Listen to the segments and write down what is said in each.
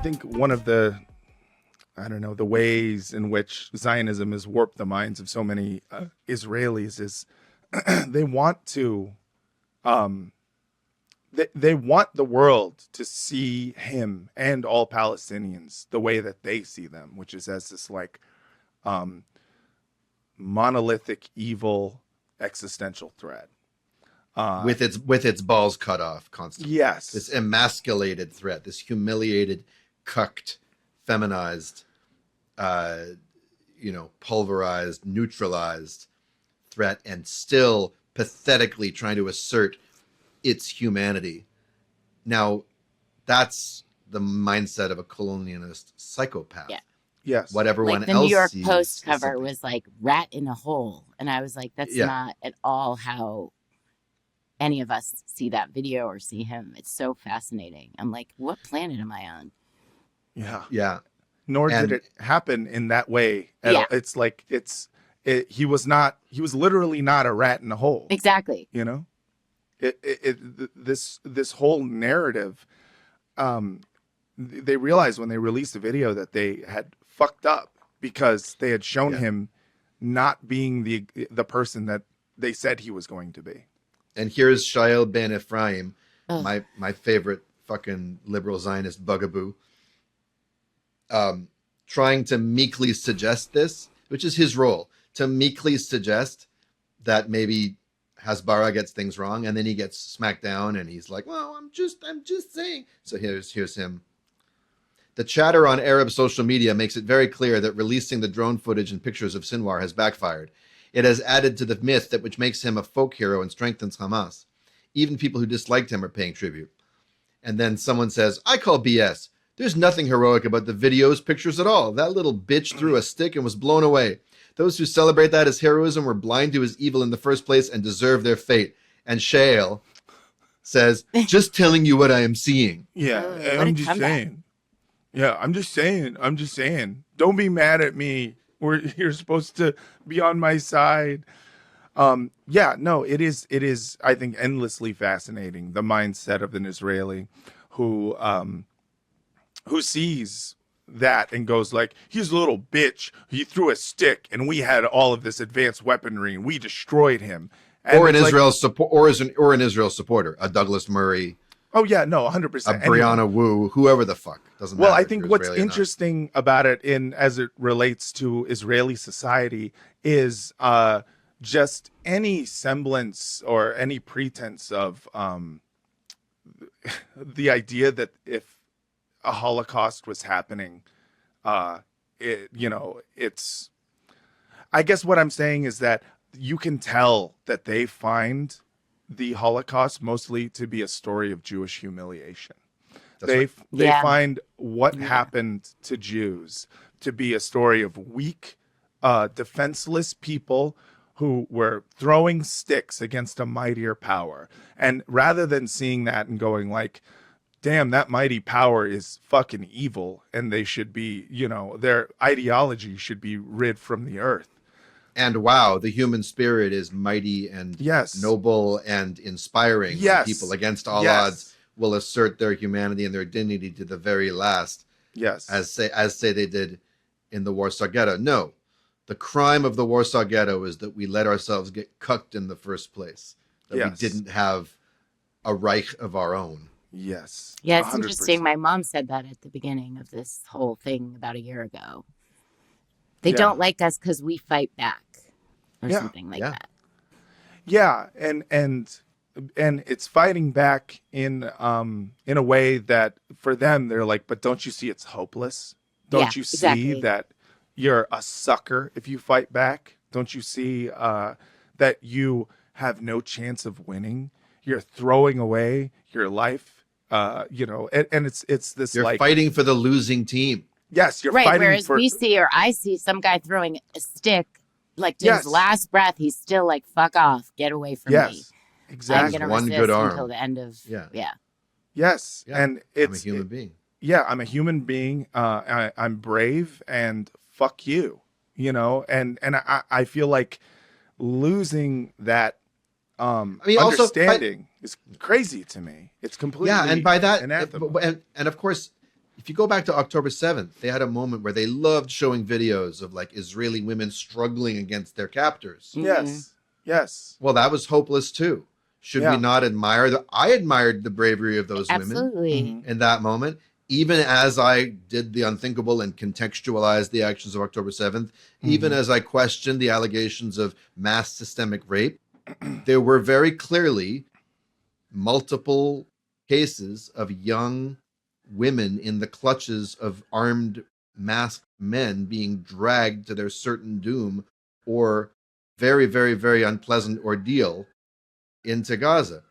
think one of the, I don't know, the ways in which Zionism has warped the minds of so many Israelis is they want to, they want the world to see him and all Palestinians the way that they see them, which is as this like monolithic, evil, existential threat. With its balls cut off constantly. Yes. This emasculated threat, this humiliated, cucked, feminized, pulverized, neutralized threat, and still pathetically trying to assert its humanity. Now, that's the mindset of a colonialist psychopath. Yeah. Yes. What everyone Like the else New York sees Post is cover something- was like rat in a hole. And I was like, that's not at all how any of us see that video or see him. It's so fascinating. I'm like, what planet am I on? Yeah. Yeah. Nor did it happen in that way. Yeah. It's like he was literally not a rat in a hole. Exactly. You know, this whole narrative, they realized when they released the video that they had fucked up because they had shown him not being the person that they said he was going to be. And here's Shael Ben Ephraim, my favorite fucking liberal Zionist bugaboo, trying to meekly suggest this, which is his role, to meekly suggest that maybe Hasbara gets things wrong, and then he gets smacked down, and he's like, "Well, I'm just saying." So here's him. The chatter on Arab social media makes it very clear that releasing the drone footage and pictures of Sinwar has backfired. It has added to the myth that which makes him a folk hero and strengthens Hamas. Even people who disliked him are paying tribute. And then someone says, "I call BS. There's nothing heroic about the videos, pictures at all. That little bitch threw a stick and was blown away. Those who celebrate that as heroism were blind to his evil in the first place and deserve their fate." And Shael says, "Just telling you what I am seeing." Yeah, what I'm a just comeback. saying. Yeah, I'm just saying. Don't be mad at me. You're supposed to be on my side. It is, I think, endlessly fascinating, the mindset of an Israeli who sees that and goes like, he's a little bitch. He threw a stick and we had all of this advanced weaponry and we destroyed him. And Or an it's Israel or an Israel supporter, a Douglas Murray, oh yeah, no, 100%. a Brianna Wu, whoever the fuck. Doesn't matter. Well, I if think you're what's Israeli or not. interesting about it as it relates to Israeli society is just any semblance or any pretense of the idea that if a Holocaust was happening, it's, I guess what I'm saying is that you can tell that they find the Holocaust mostly to be a story of Jewish humiliation. They find what happened to Jews to be a story of weak, defenseless people who were throwing sticks against a mightier power. And rather than seeing that and going like, damn, that mighty power is fucking evil and they should be, their ideology should be rid from the earth. And wow, the human spirit is mighty and noble and inspiring. Yes. People against all odds will assert their humanity and their dignity to the very last. Yes. As say they did in the Warsaw Ghetto. No, the crime of the Warsaw Ghetto is that we let ourselves get cucked in the first place. That we didn't have a Reich of our own. Yes. Yeah, it's 100%. interesting. My mom said that at the beginning of this whole thing about a year ago. They don't like us because we fight back or something like that. Yeah, and it's fighting back in a way that for them they're like, but don't you see it's hopeless? Don't you see that you're a sucker if you fight back? Don't you see that you have no chance of winning? You're throwing away your life, and it's this You're like fighting for the losing team. Yes, you're right. fighting Whereas for. we see or I see some guy throwing a stick, like to his last breath, he's still like, "Fuck off, get away from me." Exactly. I'm gonna One resist good arm until the end of Yes, and I'm a human being. Yeah, I'm a human being. I'm brave, and fuck you. And I feel like losing that understanding is crazy to me. It's completely and by that, anathema. and of course, if you go back to October 7th, they had a moment where they loved showing videos of like Israeli women struggling against their captors. Yes. Yes. Well, that was hopeless too. Should we not admire I admired the bravery of those Absolutely. women in that moment, even as I did the unthinkable and contextualized the actions of October 7th, even as I questioned the allegations of mass systemic rape. There were very clearly multiple cases of young women in the clutches of armed masked men being dragged to their certain doom or very, very, very unpleasant ordeal into Gaza.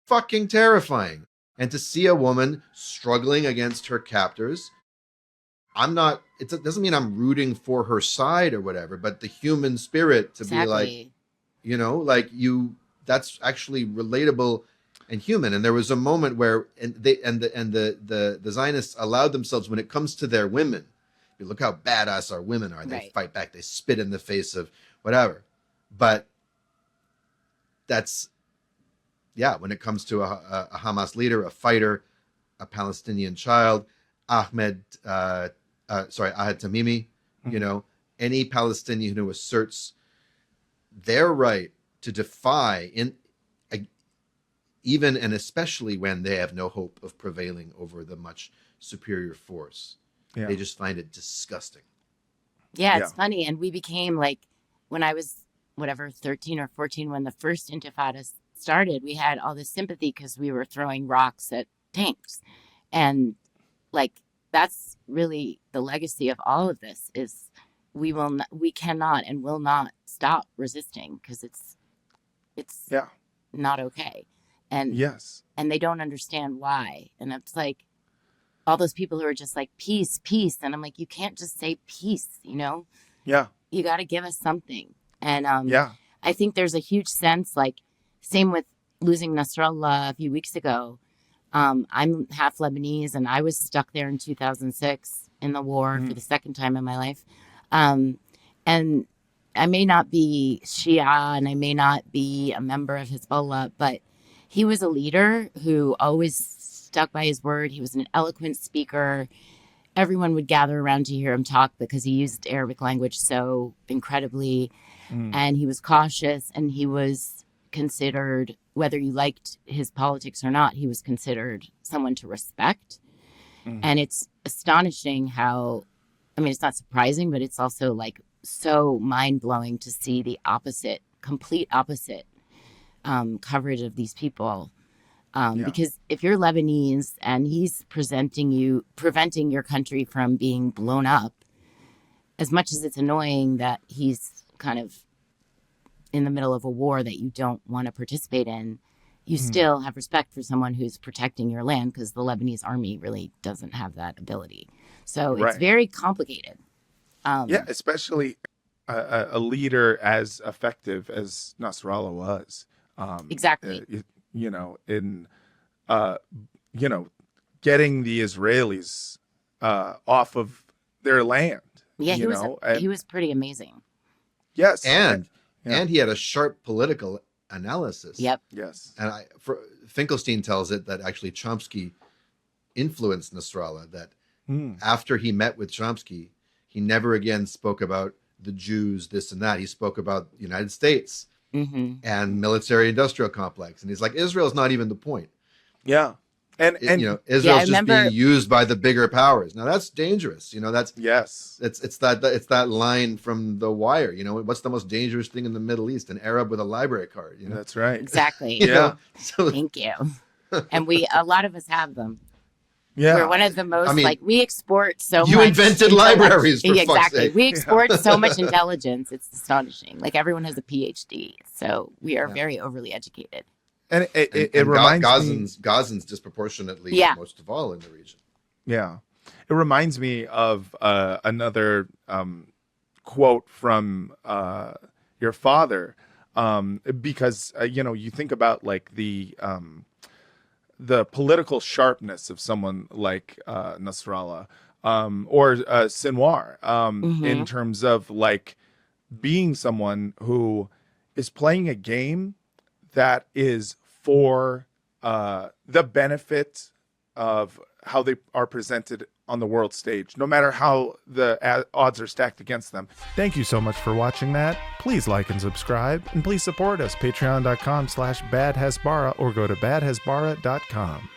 Fucking terrifying. And to see a woman struggling against her captors, it doesn't mean I'm rooting for her side or whatever, but the human spirit to be like, that's actually relatable and human. And there was a moment where the Zionists allowed themselves, when it comes to their women, look how badass our women are. They fight back. They spit in the face of whatever. But that's, when it comes to a Hamas leader, a fighter, a Palestinian child, Ahed Tamimi, any Palestinian who asserts their right to defy, even and especially when they have no hope of prevailing over the much superior force. Yeah. They just find it disgusting. Yeah, it's funny. And we became like, when I was, 13 or 14, when the first Intifada started, we had all this sympathy because we were throwing rocks at tanks. And like, that's really the legacy of all of this is we cannot and will not stop resisting because it's not okay. And and they don't understand why. And it's like all those people who are just like, peace, peace. And I'm like, you can't just say peace, Yeah. You got to give us something. And I think there's a huge sense, like, same with losing Nasrallah a few weeks ago. I'm half Lebanese, and I was stuck there in 2006 in the war for the second time in my life. And I may not be Shia, and I may not be a member of Hezbollah, but he was a leader who always stuck by his word. He was an eloquent speaker. Everyone would gather around to hear him talk because he used Arabic language so incredibly. And he was cautious, and he was considered, whether you liked his politics or not, he was considered someone to respect. And it's astonishing how, it's not surprising, but it's also like so mind-blowing to see the complete opposite coverage of these people. Because if you're Lebanese and he's preventing your country from being blown up, as much as it's annoying that he's kind of in the middle of a war that you don't want to participate in, you still have respect for someone who's protecting your land because the Lebanese army really doesn't have that ability. So it's very complicated. Especially a leader as effective as Nasrallah was. Exactly. In getting the Israelis off of their land. Yeah, he was pretty amazing. Yes. And he had a sharp political analysis. Yep. Yes. And Finkelstein tells it that actually Chomsky influenced Nasrallah, that after he met with Chomsky, he never again spoke about the Jews, this and that. He spoke about the United States and military-industrial complex. And he's like, Israel's not even the point. Yeah. And Israel's just being used by the bigger powers. Now that's dangerous. That's it's that line from The Wire. What's the most dangerous thing in the Middle East? An Arab with a library card. That's right. Exactly. So, thank you. And a lot of us have them. Yeah, we're one of the most we export so much. You invented libraries. For fuck's sake. We export so much intelligence. It's astonishing. Like everyone has a PhD, so we are very overly educated. And it reminds me, Gazans disproportionately most of all in the region. Yeah, it reminds me of another quote from your father, because you think about like the political sharpness of someone like Nasrallah or Sinwar in terms of like being someone who is playing a game that is for the benefit of how they are presented on the world stage, no matter how the odds are stacked against them. Thank you so much for watching that. Please like and subscribe, and please support us, patreon.com/badhasbara, or go to badhasbara.com.